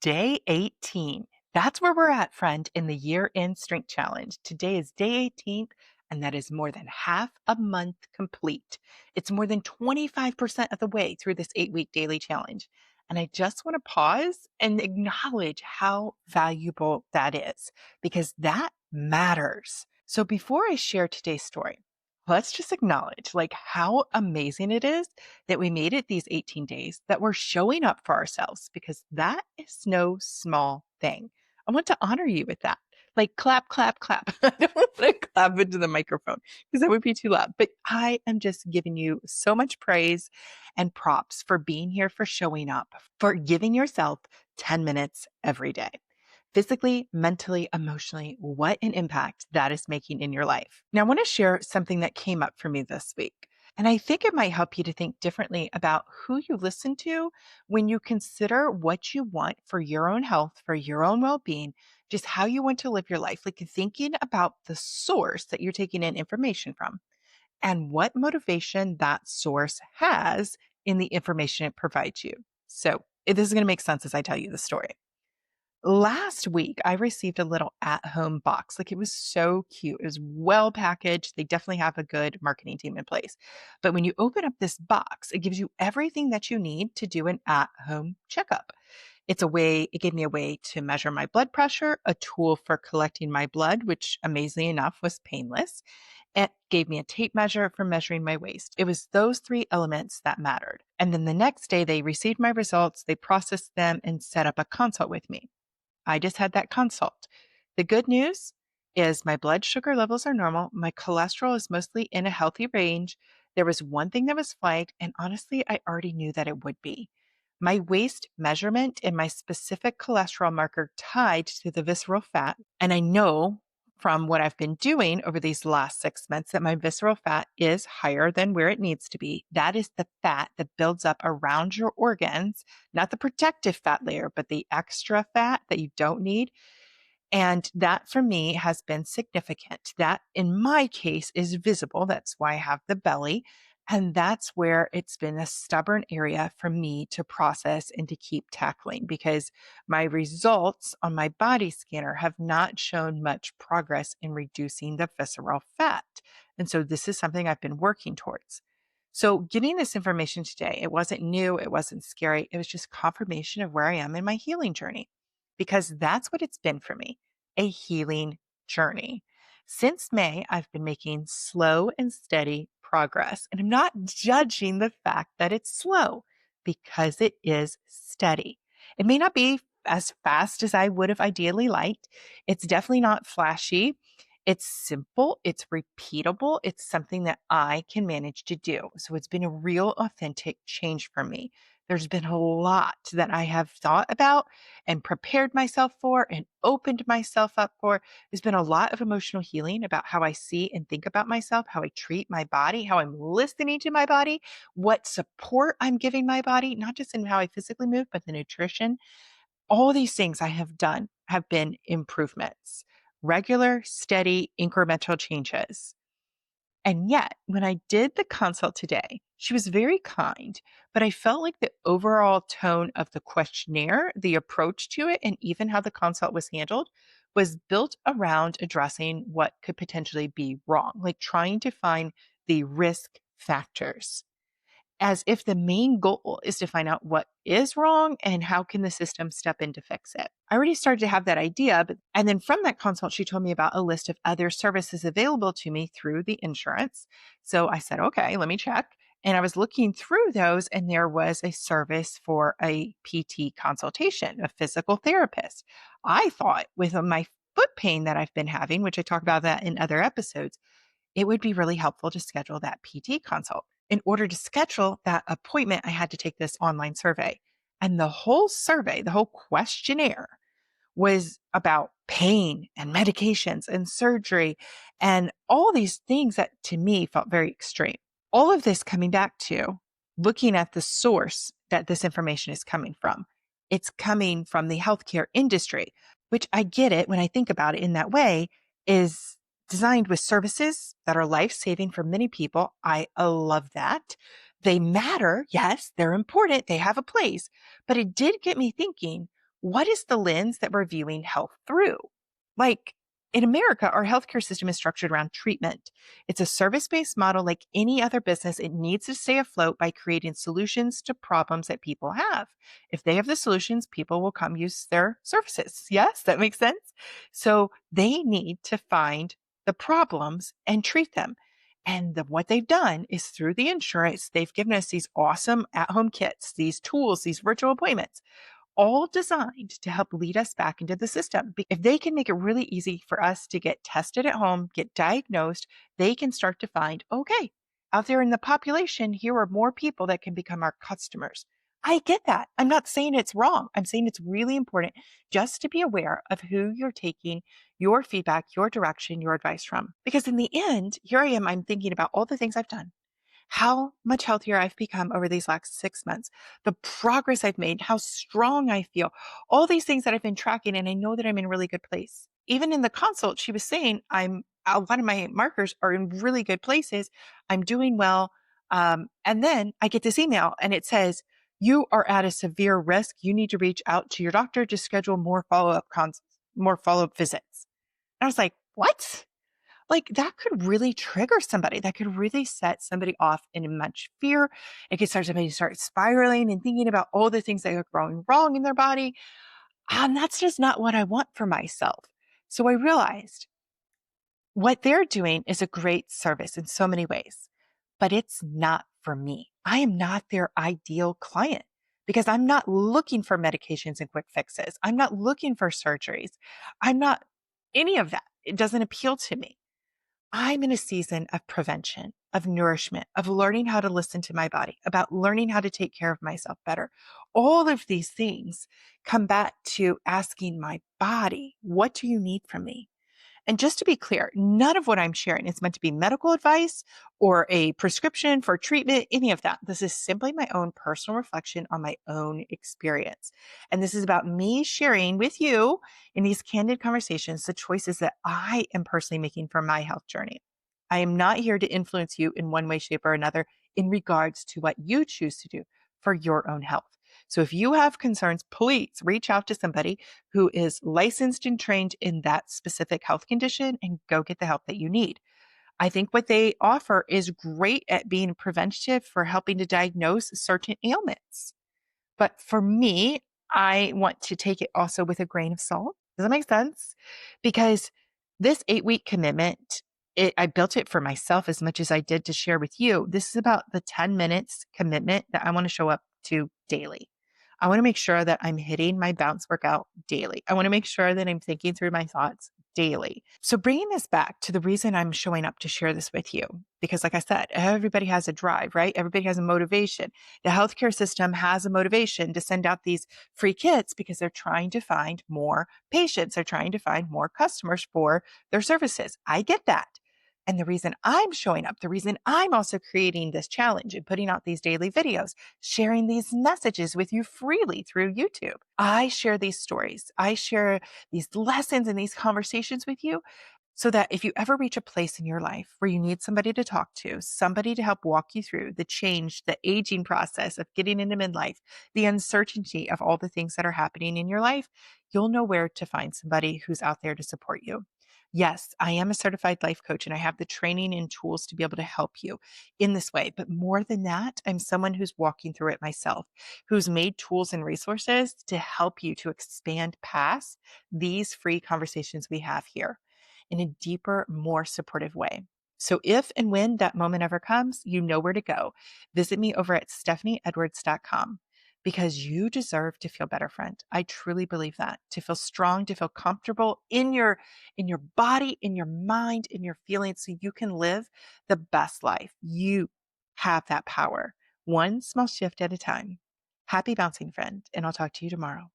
Day 18. That's where we're at, friend, in the year-end strength challenge. Today is day 18th, and that is more than half a month complete. It's more than 25% of the way through this 8-week daily challenge. And I just want to pause and acknowledge how valuable that is because that matters. So before I share today's story, let's just acknowledge how amazing it is that we made it these 18 days, that we're showing up for ourselves because that is no small thing. I want to honor you with that. Like clap, clap, clap. I don't want to clap into the microphone because that would be too loud. But I am just giving you so much praise and props for being here, for showing up, for giving yourself 10 minutes every day. Physically, mentally, emotionally, what an impact that is making in your life. Now, I want to share something that came up for me this week. And I think it might help you to think differently about who you listen to when you consider what you want for your own health, for your own well being, just how you want to live your life. Like thinking about the source that you're taking in information from and what motivation that source has in the information it provides you. So, this is going to make sense as I tell you the story. Last week, I received a little at home box. Like it was so cute. It was well packaged. They definitely have a good marketing team in place. But when you open up this box, it gives you everything that you need to do an at home checkup. It gave me a way to measure my blood pressure, a tool for collecting my blood, which amazingly enough was painless. It gave me a tape measure for measuring my waist. It was those three elements that mattered. And then the next day, they received my results, they processed them, and set up a consult with me. I just had that consult. The good news is my blood sugar levels are normal. My cholesterol is mostly in a healthy range. There was one thing that was flagged, and honestly, I already knew that it would be. My waist measurement and my specific cholesterol marker tied to the visceral fat. And I know from what I've been doing over these last 6 months that my visceral fat is higher than where it needs to be. That is the fat that builds up around your organs, not the protective fat layer, but the extra fat that you don't need. And that for me has been significant. That in my case is visible. That's why I have the belly. And that's where it's been a stubborn area for me to process and to keep tackling because my results on my body scanner have not shown much progress in reducing the visceral fat. And so this is something I've been working towards. So getting this information today, it wasn't new, it wasn't scary. It was just confirmation of where I am in my healing journey because that's what it's been for me, a healing journey. Since May, I've been making slow and steady progress. And I'm not judging the fact that it's slow because it is steady. It may not be as fast as I would have ideally liked. It's definitely not flashy. It's simple, it's repeatable, it's something that I can manage to do. So it's been a real authentic change for me. There's been a lot that I have thought about and prepared myself for and opened myself up for. There's been a lot of emotional healing about how I see and think about myself, how I treat my body, how I'm listening to my body, what support I'm giving my body, not just in how I physically move, but the nutrition. All these things I have done have been improvements, regular, steady, incremental changes. And yet, when I did the consult today, she was very kind, but I felt like the overall tone of the questionnaire, the approach to it, and even how the consult was handled was built around addressing what could potentially be wrong, like trying to find the risk factors as if the main goal is to find out what is wrong and how can the system step in to fix it. I already started to have that idea, and then from that consult, she told me about a list of other services available to me through the insurance. So I said, okay, let me check. And I was looking through those, and there was a service for a PT consultation, a physical therapist. I thought with my foot pain that I've been having, which I talk about that in other episodes, it would be really helpful to schedule that PT consult. In order to schedule that appointment, I had to take this online survey. And the whole survey, the whole questionnaire was about pain and medications and surgery and all these things that to me felt very extreme. All of this coming back to looking at the source that this information is coming from. It's coming from the healthcare industry, which I get it when I think about it in that way, is designed with services that are life-saving for many people. I love that. They matter. Yes, they're important. They have a place. But it did get me thinking, what is the lens that we're viewing health through? Like in America, our healthcare system is structured around treatment. It's a service based model like any other business. It needs to stay afloat by creating solutions to problems that people have. If they have the solutions, people will come use their services. Yes, that makes sense. So they need to find the problems and treat them. And what they've done is through the insurance, they've given us these awesome at home kits, these tools, these virtual appointments all designed to help lead us back into the system. If they can make it really easy for us to get tested at home, get diagnosed, they can start to find, okay, out there in the population, here are more people that can become our customers. I get that. I'm not saying it's wrong. I'm saying it's really important just to be aware of who you're taking your feedback, your direction, your advice from. Because in the end, here I am, I'm thinking about all the things I've done, how much healthier I've become over these last 6 months, the progress I've made, how strong I feel, all these things that I've been tracking. And I know that I'm in a really good place. Even in the consult, she was saying a lot of my markers are in really good places. I'm doing well. And then I get this email and it says, you are at a severe risk. You need to reach out to your doctor to schedule more follow-up visits. And I was like, what? Like that could really trigger somebody. That could really set somebody off in much fear. It could start somebody to start spiraling and thinking about all the things that are going wrong in their body. And that's just not what I want for myself. So I realized what they're doing is a great service in so many ways, but it's not for me. I am not their ideal client because I'm not looking for medications and quick fixes. I'm not looking for surgeries. I'm not any of that. It doesn't appeal to me. I'm in a season of prevention, of nourishment, of learning how to listen to my body, about learning how to take care of myself better. All of these things come back to asking my body, what do you need from me? And just to be clear, none of what I'm sharing is meant to be medical advice or a prescription for treatment, any of that. This is simply my own personal reflection on my own experience. And this is about me sharing with you in these candid conversations the choices that I am personally making for my health journey. I am not here to influence you in one way, shape, or another in regards to what you choose to do for your own health. So if you have concerns, please reach out to somebody who is licensed and trained in that specific health condition and go get the help that you need. I think what they offer is great at being preventative for helping to diagnose certain ailments. But for me, I want to take it also with a grain of salt. Does that make sense? Because this 8-week commitment, I built it for myself as much as I did to share with you. This is about the 10 minutes commitment that I want to show up to daily. I want to make sure that I'm hitting my bounce workout daily. I want to make sure that I'm thinking through my thoughts daily. So bringing this back to the reason I'm showing up to share this with you, because like I said, everybody has a drive, right? Everybody has a motivation. The healthcare system has a motivation to send out these free kits because they're trying to find more patients. They're trying to find more customers for their services. I get that. And the reason I'm showing up, the reason I'm also creating this challenge and putting out these daily videos, sharing these messages with you freely through YouTube. I share these stories. I share these lessons and these conversations with you so that if you ever reach a place in your life where you need somebody to talk to, somebody to help walk you through the change, the aging process of getting into midlife, the uncertainty of all the things that are happening in your life, you'll know where to find somebody who's out there to support you. Yes, I am a certified life coach and I have the training and tools to be able to help you in this way. But more than that, I'm someone who's walking through it myself, who's made tools and resources to help you to expand past these free conversations we have here in a deeper, more supportive way. So if and when that moment ever comes, you know where to go. Visit me over at stephanieedwards.com because you deserve to feel better, friend. I truly believe that. To feel strong, to feel comfortable in your body, in your mind, in your feelings so you can live the best life. You have that power. One small shift at a time. Happy bouncing, friend, and I'll talk to you tomorrow.